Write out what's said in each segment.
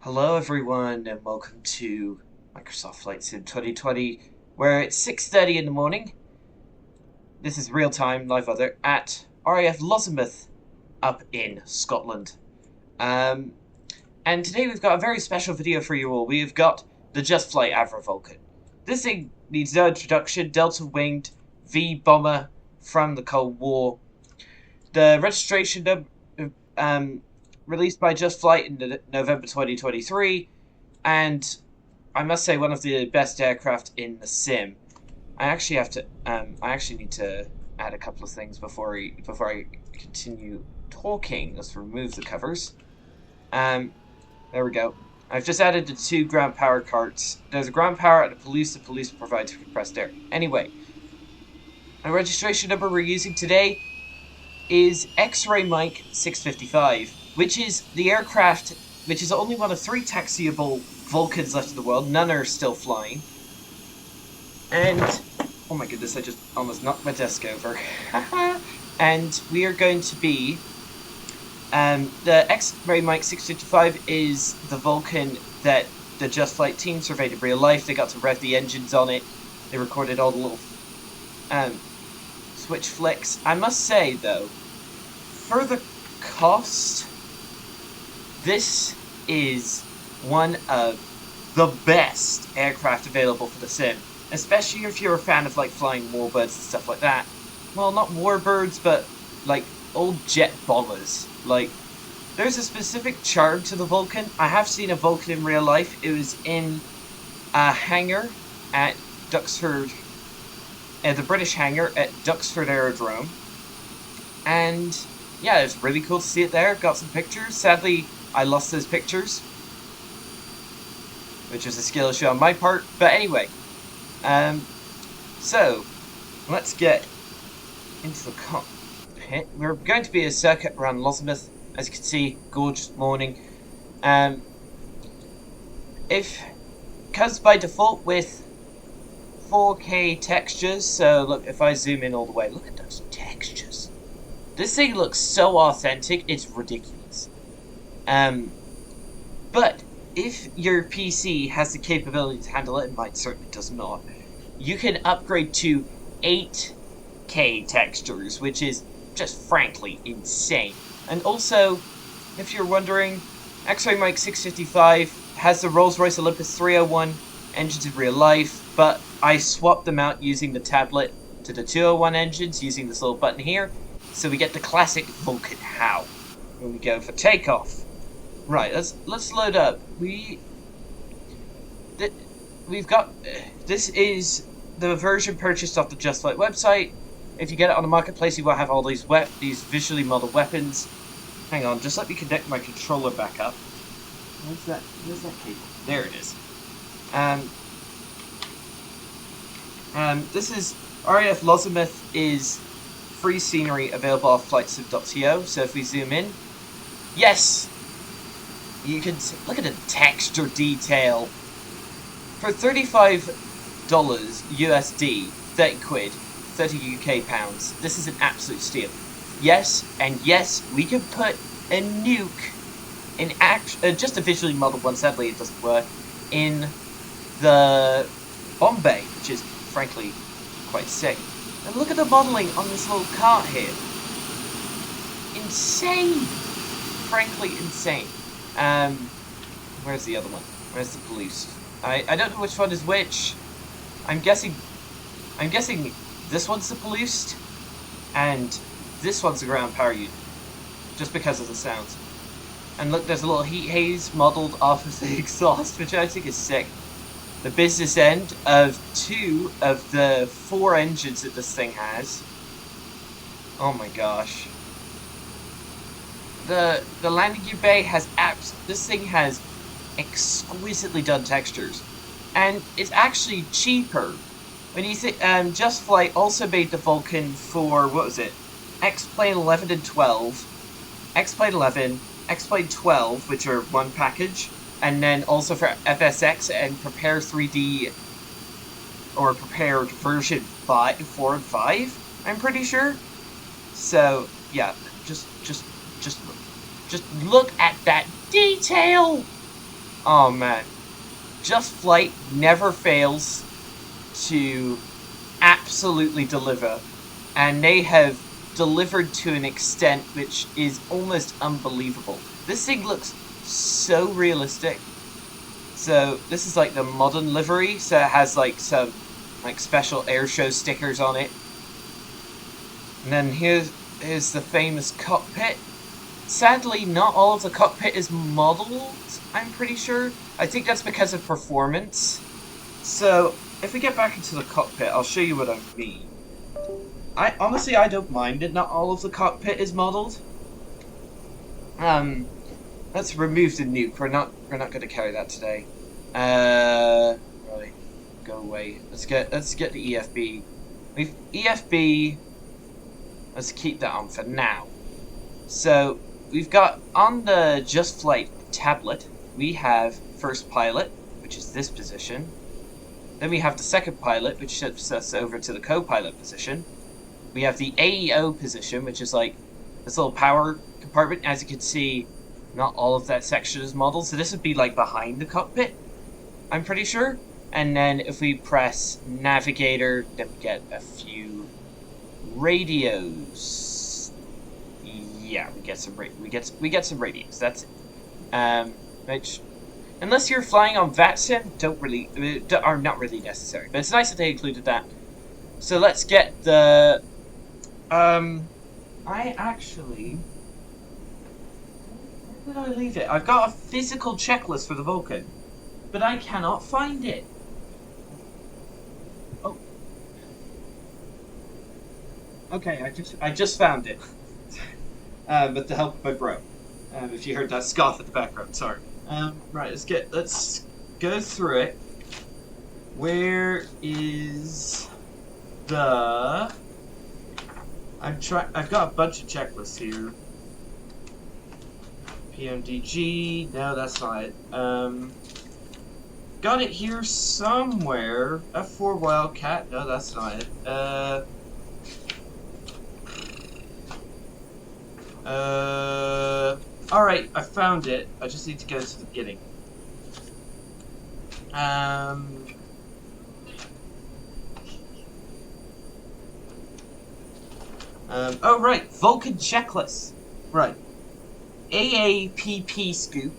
Hello everyone and welcome to Microsoft Flight Sim 2020 where it's 6:30 in the morning. This is real-time live weather at RAF Lossiemouth up in Scotland. And today we've got a very special video for you all. We've got the Just Flight Avro Vulcan. This thing needs no introduction, delta-winged V-bomber from the Cold War. The registration number released by Just Flight in November 2023, and I must say one of the best aircraft in the sim. I actually need to add a couple of things before I continue talking. Let's remove the covers. There we go. I've just added the 2 ground power carts. There's a ground power and a police. The police provides compressed air. Anyway, the registration number we're using today is X-Ray Mike 655, which is the aircraft, which is only one of 3 taxiable Vulcans left in the world. None are still flying. And, oh my goodness, I just almost knocked my desk over. And we are going to be, the X-Ray Mike 655 is the Vulcan that the Just Flight team surveyed in real life. They got to rev the engines on it. They recorded all the little, switch flicks. I must say, though, for the cost, this is one of the best aircraft available for the sim, especially if you're a fan of like flying warbirds and stuff like that. Well, not warbirds, but like old jet bombers. Like, there's a specific charm to the Vulcan. I have seen a Vulcan in real life. It was in a hangar at Duxford, the British hangar at Duxford Aerodrome, and yeah, it's really cool to see it there. Got some pictures. Sadly, I lost those pictures, which was a skill issue on my part. But anyway, so let's get into the cockpit. We're going to be a circuit around Lossiemouth. As you can see, gorgeous morning. Because by default with 4K textures, so look, if I zoom in all the way, look at those textures. This thing looks so authentic, it's ridiculous. But if your PC has the capability to handle it, and mine certainly does not, you can upgrade to 8K textures, which is just frankly insane. And also, if you're wondering, X-Ray Mike 655 has the Rolls-Royce Olympus 301 engines in real life, but I swapped them out using the tablet to the 201 engines using this little button here, so we get the classic Vulcan how when we go for takeoff. Right, let's load up. We've got this is the version purchased off the Just Flight website. If you get it on the marketplace, you will have all these visually modeled weapons. Hang on, just let me connect my controller back up. Where's that cable? There it is. This is RAF Lossiemouth is free scenery available off flightsim.to. So if we zoom in, yes, you can look at the texture detail. For $35 USD, 30 quid, 30 UK pounds, this is an absolute steal. Yes, and yes, we can put a nuke in just a visually modeled one. Sadly, it doesn't work in the bomb bay, which is frankly quite sick. And look at the modeling on this little cart here. Insane! Frankly insane. Where's the other one? Where's the police? I don't know which one is which. I'm guessing this one's the police, and this one's the ground power unit, just because of the sounds. And look, there's a little heat haze modelled off of the exhaust, which I think is sick. The business end of 2 of the 4 engines that this thing has. Oh my gosh. The landing gear bay has this thing has exquisitely done textures, and it's actually cheaper. When you think, Just Flight also made the Vulcan for, what was it? X-Plane 11 and 12, X-Plane 11, X-Plane 12, which are one package, and then also for FSX and Prepare 3D, or Prepared version 4 and 5, I'm pretty sure. So, yeah, just look at that detail! Oh man, Just Flight never fails to absolutely deliver, and they have delivered to an extent which is almost unbelievable. This thing looks so realistic. So this is like the modern livery, so it has like some like special airshow stickers on it. And then here's the famous cockpit. Sadly, not all of the cockpit is modeled, I'm pretty sure. I think that's because of performance. So, if we get back into the cockpit, I'll show you what I mean. Honestly, I don't mind that not all of the cockpit is modeled. Let's remove the nuke. We're not going to carry that today. Right, go away. Let's get the EFB. We've EFB. Let's keep that on for now. So we've got on the Just Flight tablet. We have first pilot, which is this position. Then we have the second pilot, which shifts us over to the co-pilot position. We have the AEO position, which is like this little power compartment. As you can see, not all of that section is modeled, so this would be like behind the cockpit, I'm pretty sure. And then if we press navigator, then we get a few radios. Yeah, we get some some radios. That's it. Which, unless you're flying on VATSIM, are not really necessary. But it's nice that they included that. So let's get the. I actually. Where did I leave it? I've got a physical checklist for the Vulcan, but I cannot find it. Oh. Okay, I just found it. With the help of my bro. If you heard that scoff at the background, sorry. Right, let's go through it. Where is the? I've got a bunch of checklists here. PMDG, no, that's not it. Got it here somewhere. F4 Wildcat, no, that's not it. Alright, I found it. I just need to go to the beginning. Oh, right, Vulcan checklist. Right. AAPP scoop.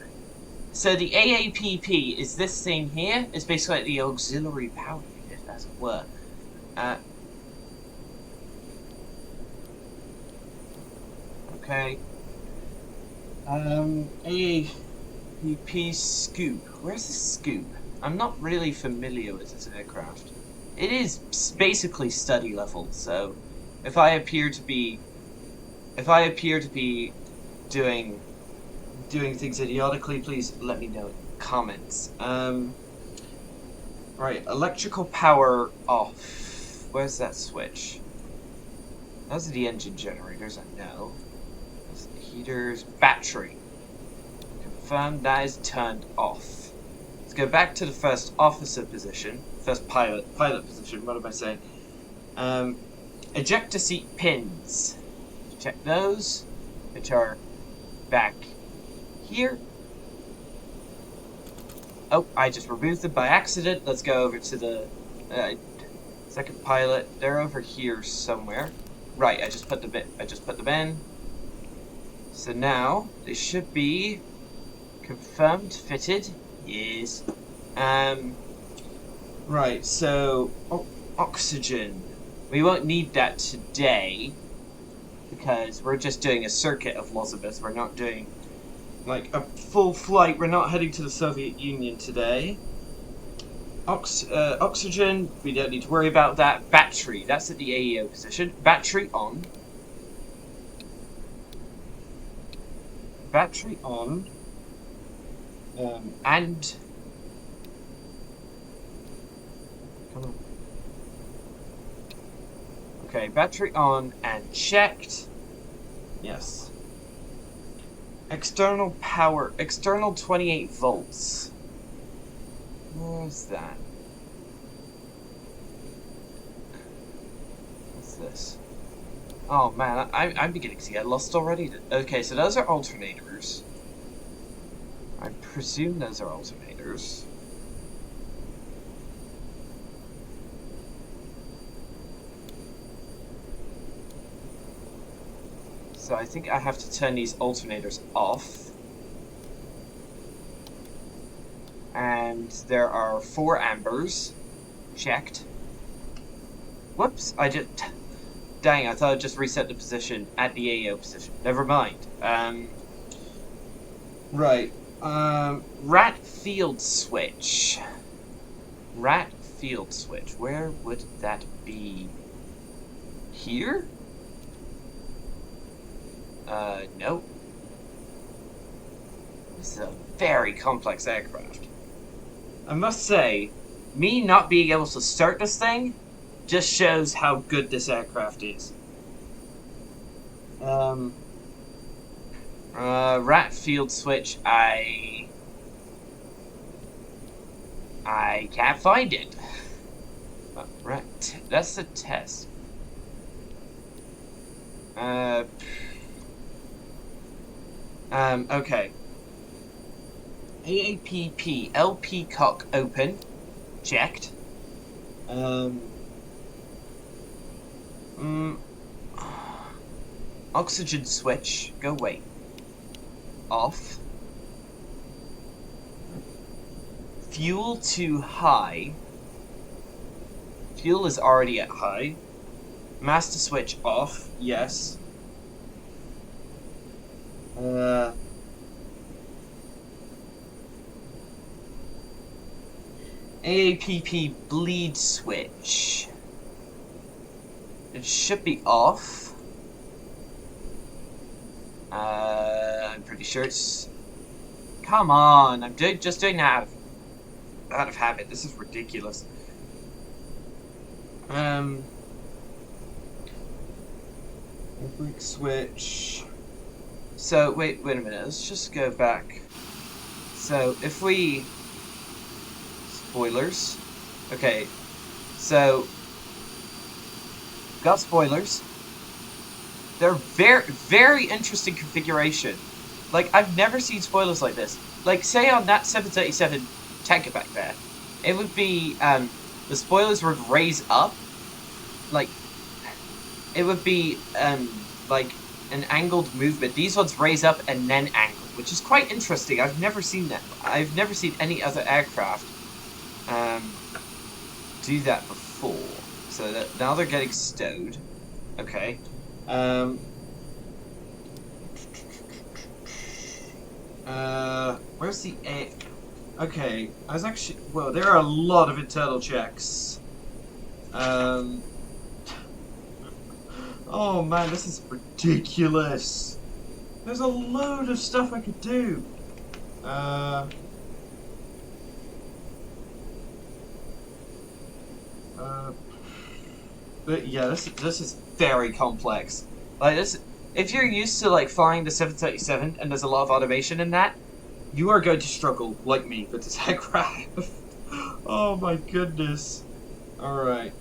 So the AAPP is this thing here. It's basically like the auxiliary power unit, as it were. Okay. AAPP scoop. Where's the scoop? I'm not really familiar with this aircraft. It is basically study level, so if I appear to be doing things idiotically, please let me know in the comments. Right, electrical power off. Where's that switch? Those are the engine generators, I know. Those are the heaters. Battery. Confirm that is turned off. Let's go back to the first officer position. First pilot position, what am I saying? Ejector seat pins. Check those, which are back here. Oh, I just removed them by accident. Let's go over to the second pilot. They're over here somewhere. Right, I just put them in. So now they should be confirmed, fitted. Yes. Right. So oxygen. We won't need that today because we're just doing a circuit of Elizabeth. We're not doing like a full flight. We're not heading to the Soviet Union today. Oxygen, we don't need to worry about that. Battery, that's at the AEO position. Battery on. Battery on. And... Come on. Okay, battery on and checked. Yes. External power, external 28 volts. Where's that? What's this? Oh man, I'm beginning to get lost already. Okay, so those are alternators. I presume those are alternators. So I think I have to turn these alternators off. And there are 4 ambers. Checked. Whoops, I just... Dang, I thought I'd just reset the position at the AO position. Never mind. Right. Rat field switch. Rat field switch. Where would that be? Here? Nope. This is a very complex aircraft. I must say, me not being able to start this thing just shows how good this aircraft is. Rat field switch, I can't find it. That's the test. Okay. AAPP, LP cock open. Checked. Oxygen switch, go away. Off. Fuel to high. Fuel is already at high. Master switch off, yes. AAPP bleed switch. It should be off. I'm pretty sure it's... Come on, I'm just doing that out of habit. This is ridiculous. Brake switch. So, wait a minute, let's just go back. So, if we... Spoilers. Okay, so... Got spoilers. They're very interesting configuration. Like, I've never seen spoilers like this. Like, say on that 737 tanker back there, it would be, the spoilers would raise up. Like, it would be, like, an angled movement. These ones raise up and then angle, which is quite interesting. I've never seen that. I've never seen any other aircraft, do that before. So that now they're getting stowed. Okay. Where's the air? Okay, I was actually... Well, there are a lot of internal checks. Oh man, this is ridiculous. There's a load of stuff I could do. But yeah, this is very complex. Like this, if you're used to like flying the 737 and there's a lot of automation in that, you are going to struggle like me with this aircraft. Oh my goodness. All right.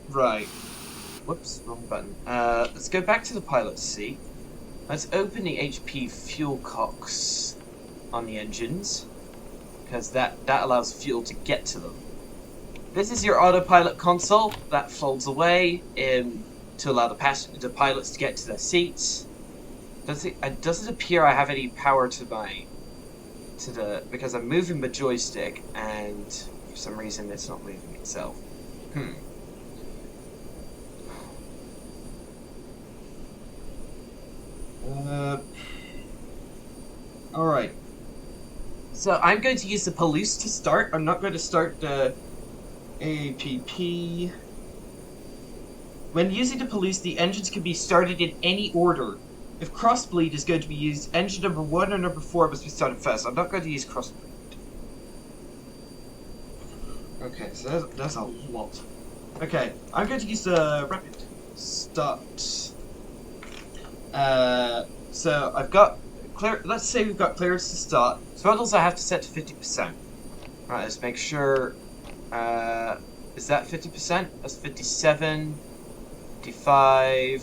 Right. Whoops, wrong button. Let's go back to the pilot's seat. Let's open the HP fuel cocks on the engines, because that allows fuel to get to them. This is your autopilot console that folds away to allow the pilots to get to their seats. Does it appear I have any power because I'm moving the joystick and for some reason it's not moving itself. Alright. So I'm going to use the police to start. I'm not going to start the AAPP. When using the police, the engines can be started in any order. If crossbleed is going to be used, engine number 1 or number 4 must be started first. I'm not going to use crossbleed. Okay, so that's a lot. Okay, I'm going to use the rapid start. So I've got clear. Let's say we've got clearance to start. Throttles I have to set to 50%. Right, let's make sure. Is that 50%? That's 57, 55,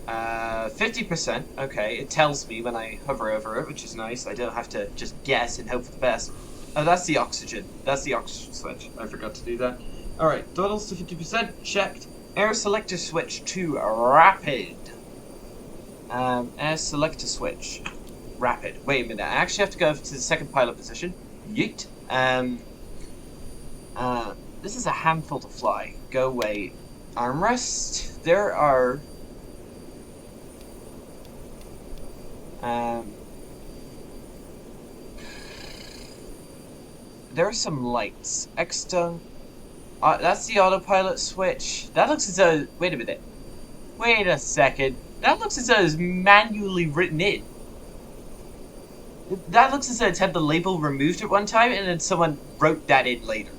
50%. Okay, it tells me when I hover over it, which is nice. I don't have to just guess and hope for the best. Oh, that's the oxygen. That's the oxygen switch. I forgot to do that. Alright, throttles to 50%. Checked. Air selector switch to rapid. Air selector switch. Rapid. Wait a minute. I actually have to go to the second pilot position. Yeet. This is a handful to fly. Go away. Armrest. There are... there are some lights. External... that's the autopilot switch. That looks as though... Wait a minute. Wait a second. That looks as though it's manually written in. That looks as though it's had the label removed at one time and then someone wrote that in later.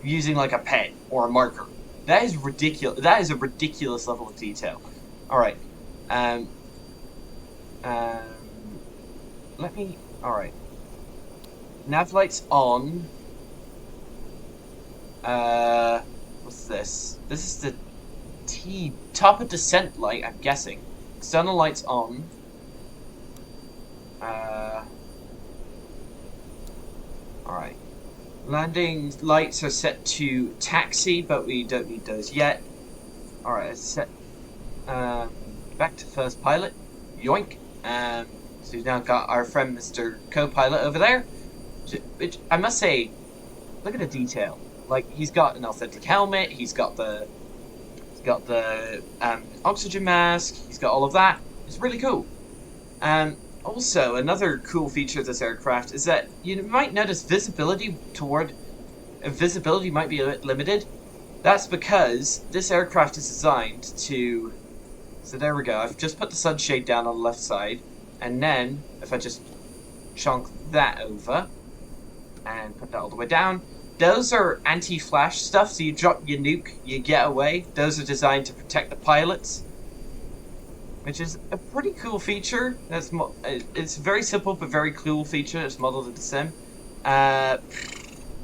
Using like a pen or a marker. That is ridiculous. That is a ridiculous level of detail. Alright. Let me... Alright. Nav lights on. What's this? This is the top of descent light, I'm guessing. External lights on. Alright. Landing lights are set to taxi, but we don't need those yet. Alright, it's set. Back to first pilot. Yoink. So we've now got our friend Mr. Co-Pilot over there. Which, I must say, look at the detail. Like, he's got an authentic helmet, he's got the oxygen mask, he's got all of that. It's really cool. Also, another cool feature of this aircraft is that you might notice visibility might be a bit limited. That's because this aircraft is designed to... So there we go, I've just put the sunshade down on the left side, and then, if I just chunk that over, and put that all the way down, those are anti-flash stuff, so you drop your nuke, you get away. Those are designed to protect the pilots, which is a pretty cool feature. It's very simple but very cool feature. It's modeled in the sim.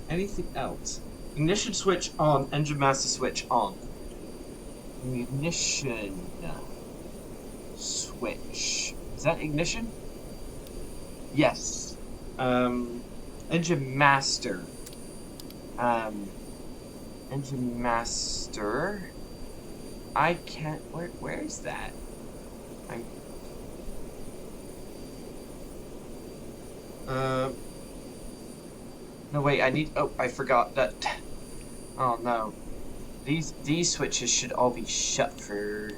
Anything else? Ignition switch on. Engine master switch on. Ignition switch. Is that ignition? Yes. Engine master. Engine master. I can't. Where is that? No wait, I need... Oh, I forgot that... Oh no. These switches should all be shut for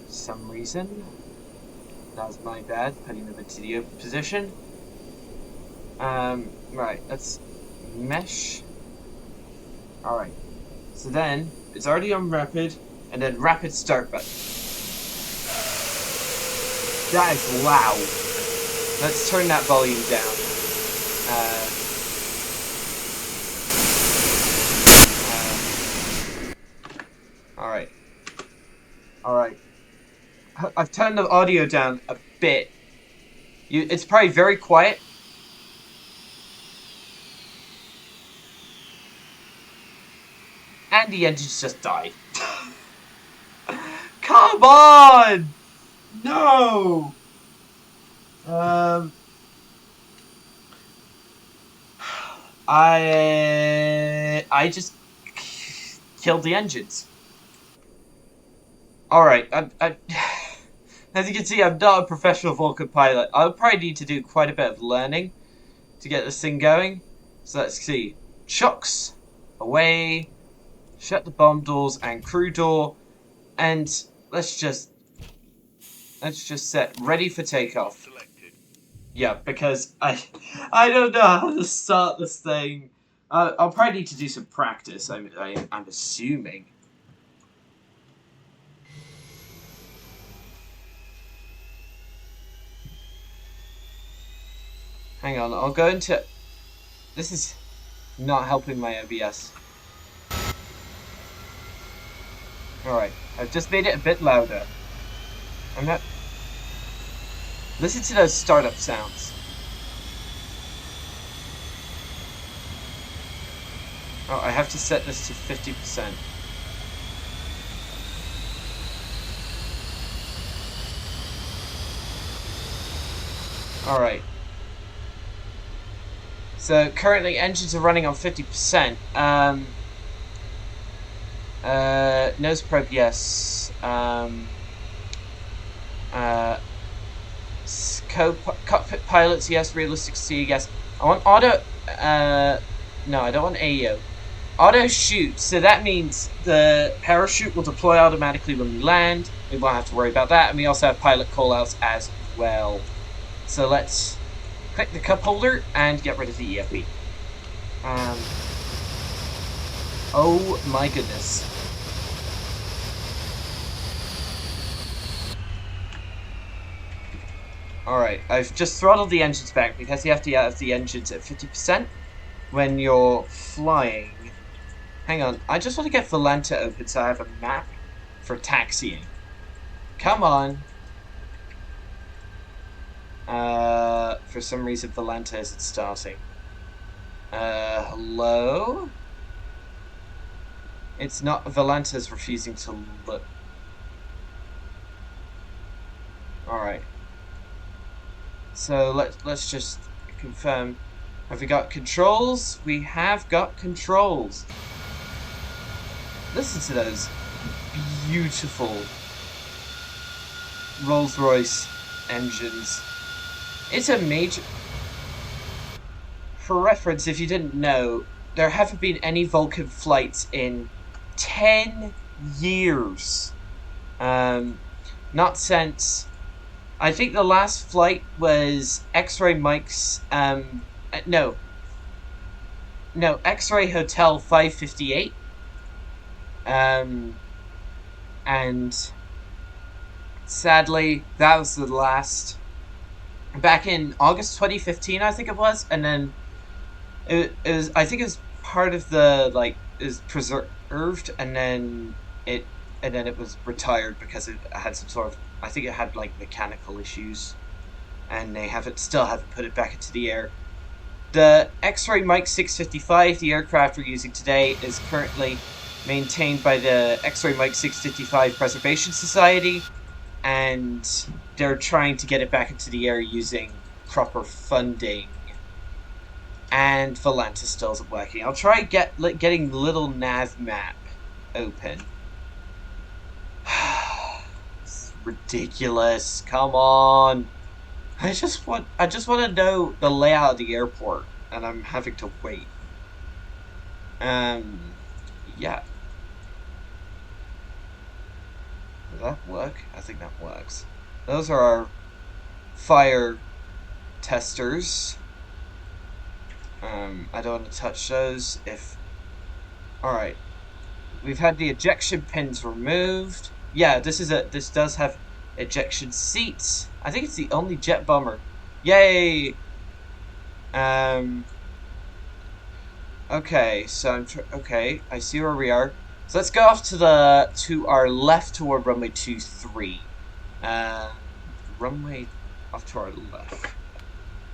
some reason. That was my bad, putting them into the open position. Right, let's mesh. Alright. So then, it's already on rapid, and then rapid start button. That is loud. Let's turn that volume down. Alright. Alright. I've turned the audio down a bit. It's probably very quiet. And the engines just died. Come on! No! I just killed the engines. Alright, as you can see, I'm not a professional Vulcan pilot. I'll probably need to do quite a bit of learning to get this thing going. So let's see. Chocks. Away. Shut the bomb doors and crew door. And let's just set ready for takeoff. Yeah, because I don't know how to start this thing. I'll probably need to do some practice. I'm assuming. Hang on, I'll go into... This is not helping my OBS. Alright, I've just made it a bit louder. I'm not... Listen to those startup sounds. Oh, I have to set this to 50%. Alright. So currently engines are running on 50%. Nose probe, yes. Cockpit pilots, yes. Realistic C, yes. I want auto. No, I don't want AEO. Auto shoot. So that means the parachute will deploy automatically when we land. We won't have to worry about that, and we also have pilot callouts as well. So let's click the cup holder and get rid of the EFB. Oh my goodness. Alright, I've just throttled the engines back because you have to have the engines at 50% when you're flying. Hang on, I just want to get Volanta open so I have a map for taxiing. Come on. For some reason Volanta isn't starting. Hello? It's not, Volanta's refusing to look. Alright. So let's just confirm. Have we got controls? We have got controls. Listen to those beautiful Rolls-Royce engines. It's a major... For reference, if you didn't know, there haven't been any Vulcan flights in 10 years. Not since... I think the last flight was X-Ray Mike's... No, X-Ray Hotel 558. And sadly, that was the last. Back in August 2015, I think it was, and then it was. I think it was part of the is preserved, and then it was retired because it had some sort of. I think it had mechanical issues, and they still haven't put it back into the air. The X-Ray Mike 655, the aircraft we're using today, is currently maintained by the X-Ray Mike 655 Preservation Society, and they're trying to get it back into the air using proper funding. And Volanta still isn't working. I'll try getting the little nav map open. It's ridiculous. Come on. I just want to know the layout of the airport, and I'm having to wait. Yeah. Does that work? I think that works. Those are our fire testers. I don't want to touch those if... Alright. We've had the ejection pins removed. Yeah, this does have ejection seats. I think it's the only jet bomber. Yay! Okay, so okay, I see where we are. So let's go off to our left toward runway 23. Runway off to our left.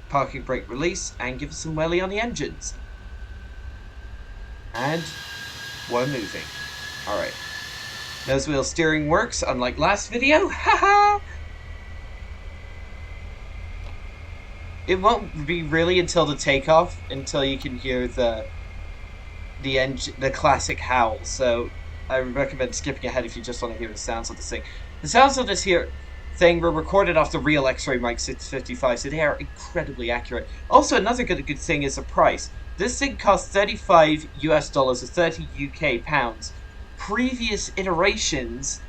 Parking brake release and give us some welly on the engines. And we're moving. Alright. Nose wheel steering works, unlike last video. Haha! It won't be really until the takeoff, until you can hear the classic howl. So I recommend skipping ahead if you just want to hear the sounds of this thing. The sounds of this thing were recorded off the real X-Ray Mike 655, so they are incredibly accurate. Also, another good thing is the price. This thing cost $35 US or 30 UK pounds. Previous iterations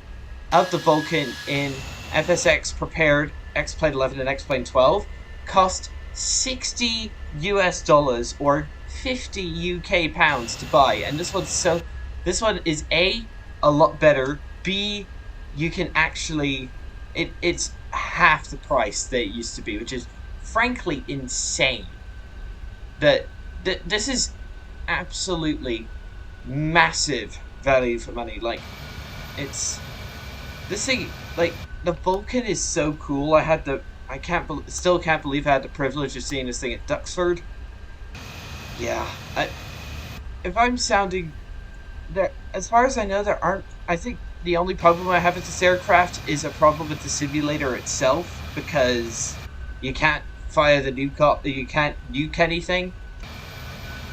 of the Vulcan in FSX Prepared, X-Plane 11 and X-Plane 12 cost $60 US or 50 UK pounds to buy, and this one is a lot better. B, you can actually it's half the price that it used to be, which is frankly insane. This is absolutely massive value for money. It's this thing. The Vulcan is so cool. Still can't believe I had the privilege of seeing this thing at Duxford. Yeah, if I'm sounding there, as far as I know, there aren't. I think the only problem I have with this aircraft is a problem with the simulator itself, because you can't via the nuke. You can't nuke anything.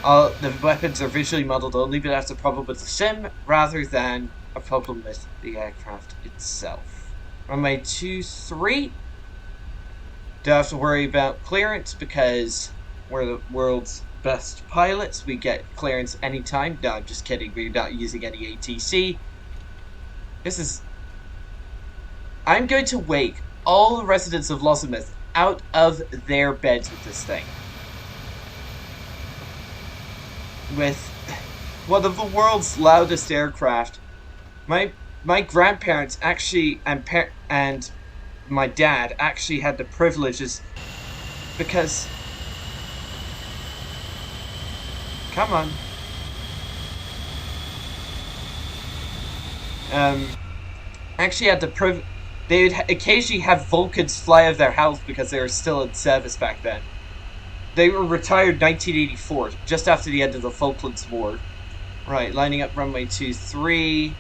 The weapons are visually modeled only, but that's a problem with the sim rather than a problem with the aircraft itself. Runway 23. Don't have to worry about clearance because we're the world's best pilots. We get clearance anytime. No, I'm just kidding. We're not using any ATC. I'm going to wake all the residents of Lozimuth out of their beds with this thing. With one of the world's loudest aircraft. My grandparents actually and my dad actually had the privileges because come on. Actually had the they would occasionally have Vulcans fly out of their house because they were still in service back then. They were retired 1984, just after the end of the Falklands War. Right, lining up runway 23.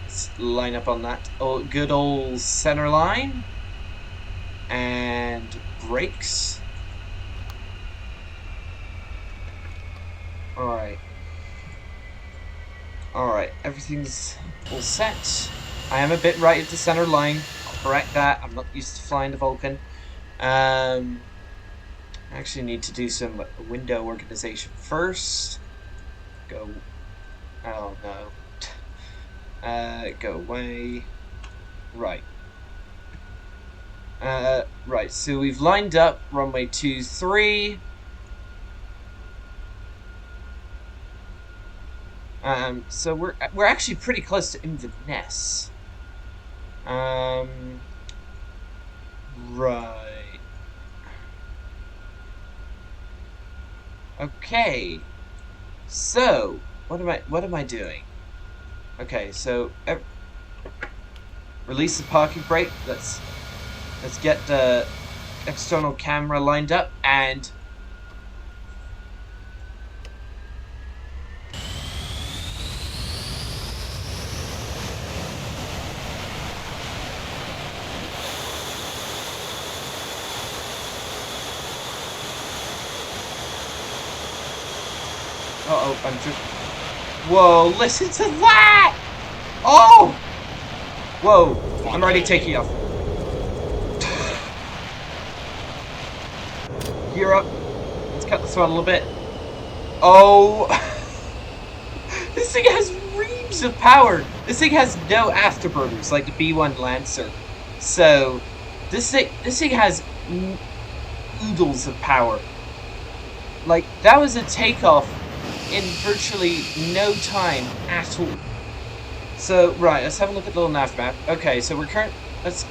Let's line up on that good old center line. And brakes. Alright. Alright, everything's all set. I am a bit right at the center line. I'll correct that. I'm not used to flying the Vulcan. I actually need to do some window organization first. Go. Oh no. Go away. Right. Right, so we've lined up runway 23. So we're actually pretty close to Inverness. Right. Okay. So, what am I doing? Okay, so release the parking brake. Let's get the external camera lined up and I'm just... Whoa, listen to that! Oh! Whoa, I'm already taking off. Gear up. Let's cut the throttle a bit. Oh! This thing has reams of power! This thing has no afterburners like the B1 Lancer. So, this thing has oodles of power. Like, that was a takeoff in virtually no time at all. So, right, let's have a look at the little nav map. Okay, so let's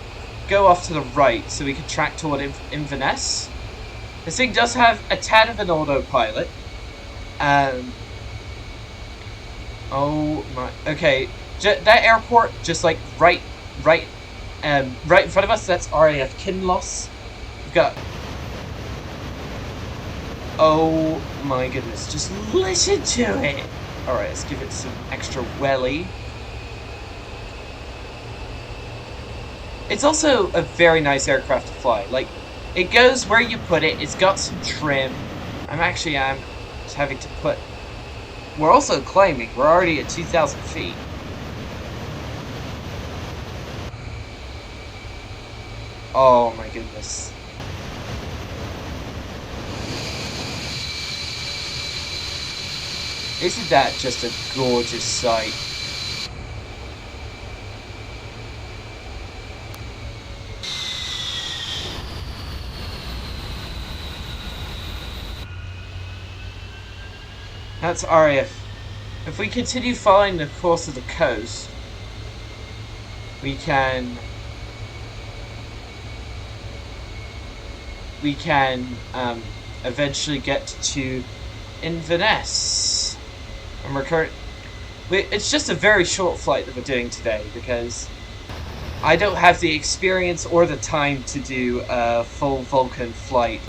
go off to the right so we can track toward Inverness. This thing does have a tad of an autopilot. Oh my, okay. That airport, just like right in front of us, that's RAF Kinloss. We've got... Oh my goodness, just listen to it! Alright, let's give it some extra welly. It's also a very nice aircraft to fly. Like, it goes where you put it, it's got some trim. I'm just having to put... We're also climbing, we're already at 2,000 feet. Oh my goodness. Isn't that just a gorgeous sight? That's RAF. If we continue following the course of the coast, we can eventually get to Inverness. And it's just a very short flight that we're doing today because I don't have the experience or the time to do a full Vulcan flight.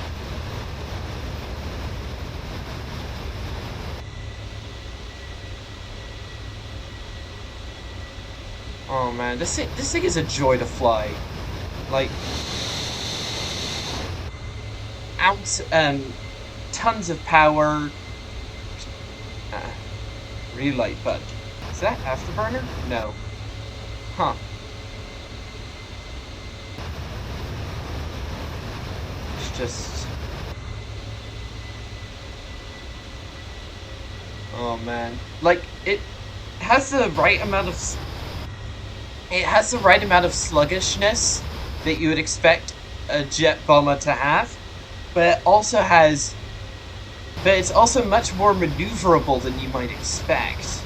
Oh man, this thing is a joy to fly. Like, tons of power. Relight button. Is that afterburner? No. Huh. It's just... Oh man. Like, it has the right amount of... It has the right amount of sluggishness that you would expect a jet bomber to have, but it also has... But it's also much more maneuverable than you might expect.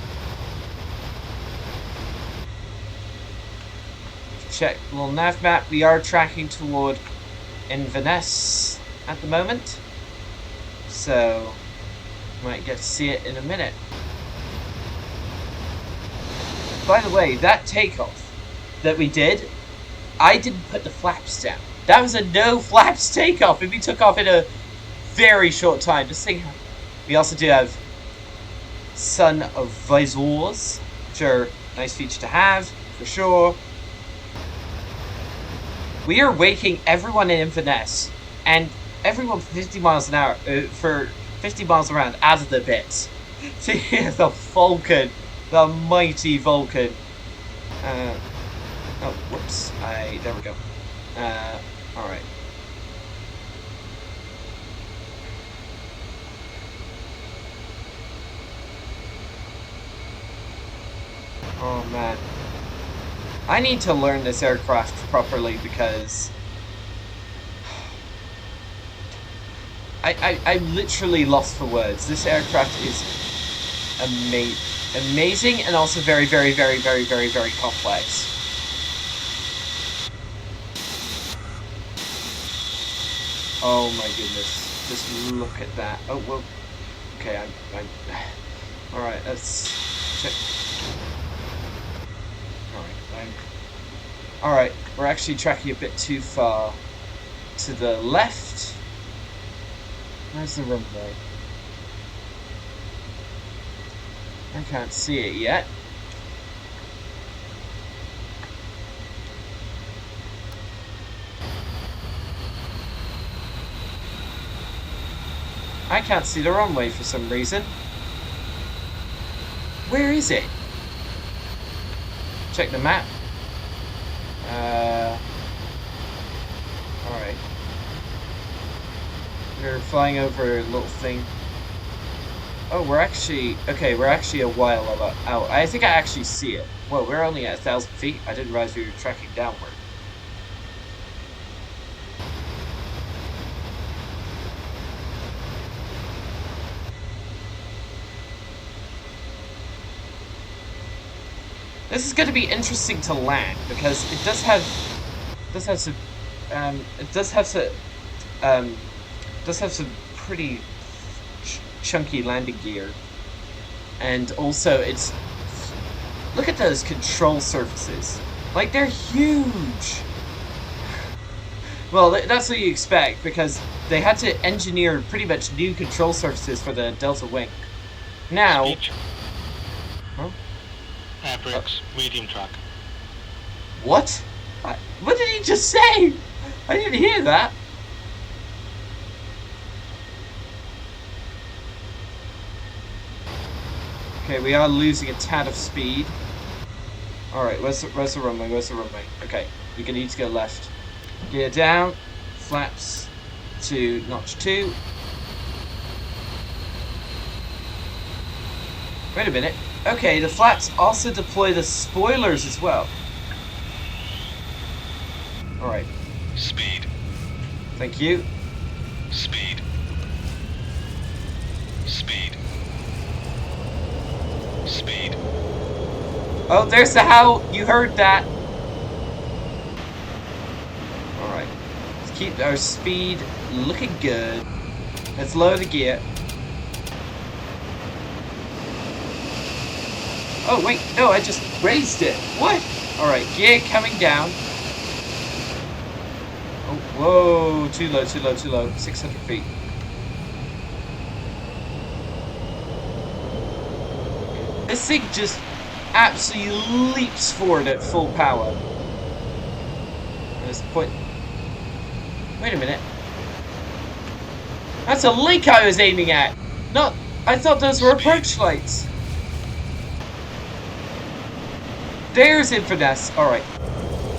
Check the little nav map. We are tracking toward Inverness at the moment, so might get to see it in a minute. By the way, that takeoff that we did, I didn't put the flaps down. That was a no flaps takeoff, and we took off in a very short time. Just think, we also do have sun of visors, which are a nice feature to have for sure. We are waking everyone in Inverness and everyone for 50 miles an hour, for 50 miles around, out of their bits to hear the Vulcan, the mighty Vulcan. Oh, whoops! There we go. All right. Oh man. I need to learn this aircraft properly because I'm literally lost for words. This aircraft is amazing and also very, very, very, very, very, very complex. Oh my goodness. Just look at that. Oh, well. Okay, I'm alright, let's check. Alright, we're actually tracking a bit too far to the left. Where's the runway? I can't see it yet. I can't see the runway for some reason. Where is it? Check the map. Alright. We're flying over a little thing. Oh, we're actually... Okay, we're actually a while out. I think I actually see it. Whoa, we're only at 1,000 feet. I didn't realize we were tracking downward. This is going to be interesting to land because it does have some pretty chunky landing gear, and also it's, look at those control surfaces, like they're huge. Well, that's what you expect because they had to engineer pretty much new control surfaces for the Delta Wing. Now. Huh? Brakes, medium track. What? What did he just say? I didn't hear that. Okay, we are losing a tad of speed. Alright, where's the runway? Where's the runway? Okay, we're gonna need to go left. Gear down, flaps to notch 2. Wait a minute. Okay, the flaps also deploy the spoilers as well. Alright. Speed. Thank you. Speed. Speed. Speed. Oh, there's the how. You heard that. Alright. Let's keep our speed looking good. Let's lower the gear. Oh, wait, no, I just raised it. What? Alright, gear coming down. Oh, whoa, too low, too low, too low. 600 feet. This thing just absolutely leaps forward at full power. There's the point. Wait a minute. That's a lake I was aiming at! Not... I thought those were approach lights! There's Inverness. Alright.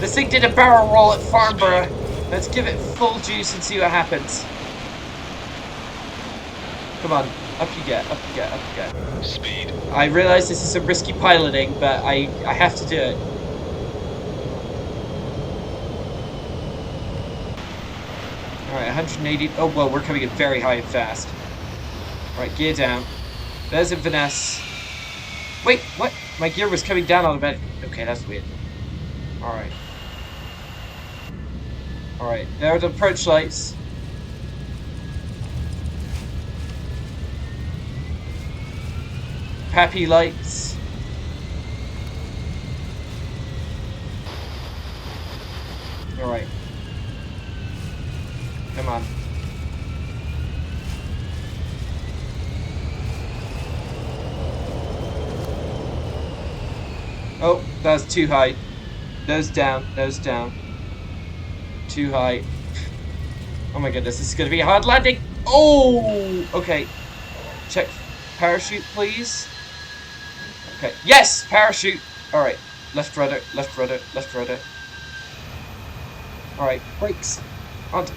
This thing did a barrel roll at Farnborough. Let's give it full juice and see what happens. Come on. Up you get, up you get, up you get. Speed. I realise this is some risky piloting, but I have to do it. Alright, 180. Oh, well, we're coming in very high and fast. Alright, gear down. There's Inverness. Wait, what? My gear was coming down automatically. Okay, that's weird. Alright. Alright, there are the approach lights. Pappy lights. Alright. Come on. Oh, that's too high. Nose down, nose down. Too high. Oh my goodness, this is gonna be a hard landing. Oh, okay. Check parachute, please. Okay, yes, parachute. All right, left rudder, left rudder, left rudder. All right, brakes,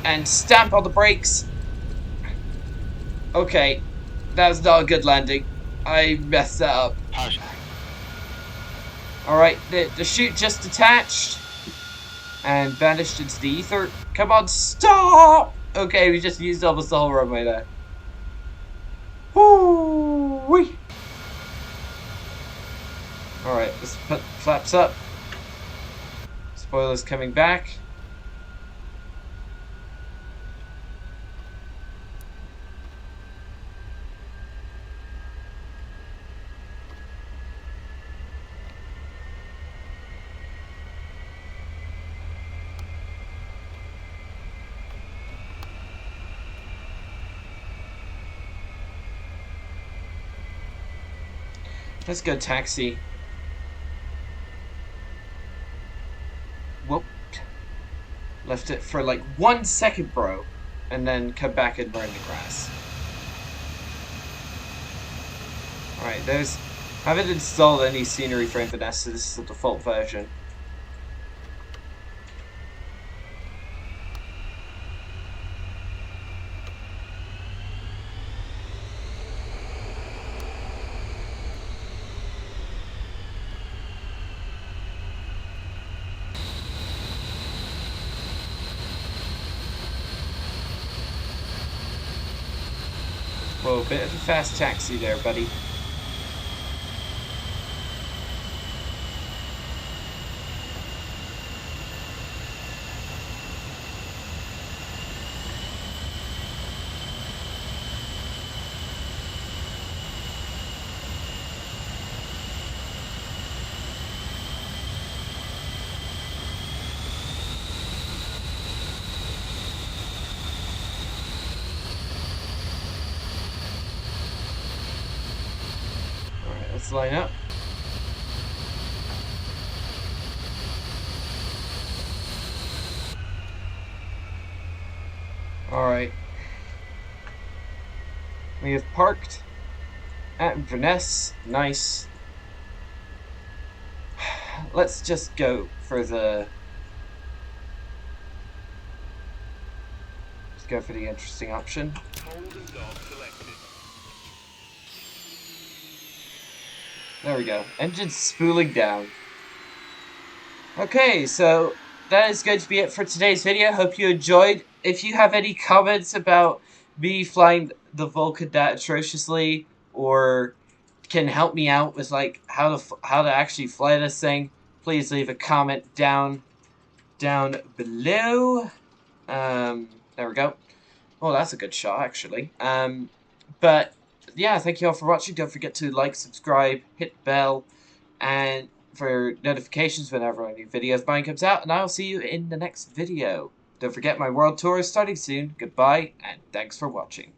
and stamp on the brakes. Okay, that was not a good landing. I messed that up. Parachute. All right, the chute just detached and vanished into the ether. Come on, stop! Okay, we just used almost the whole runway there. Woo-wee! Alright, let's put flaps up. Spoilers coming back. Let's go taxi. Whoop. Left it for like 1 second, bro. And then come back and burn the grass. Alright, there's... I haven't installed any scenery for Inverness, so this is the default version. Whoa, bit of a fast taxi there, buddy. Let's line up. Alright. We have parked at Inverness. Nice. Let's just go for the... Let's go for the interesting option. There we go. Engine's spooling down. Okay, so that is going to be it for today's video. Hope you enjoyed. If you have any comments about me flying the Vulcan that atrociously, or can help me out with like how to actually fly this thing, please leave a comment down below. There we go. Oh, that's a good shot actually. But yeah, thank you all for watching. Don't forget to like, subscribe, hit the bell, and for notifications whenever a new video of mine comes out. And I'll see you in the next video. Don't forget my world tour is starting soon. Goodbye, and thanks for watching.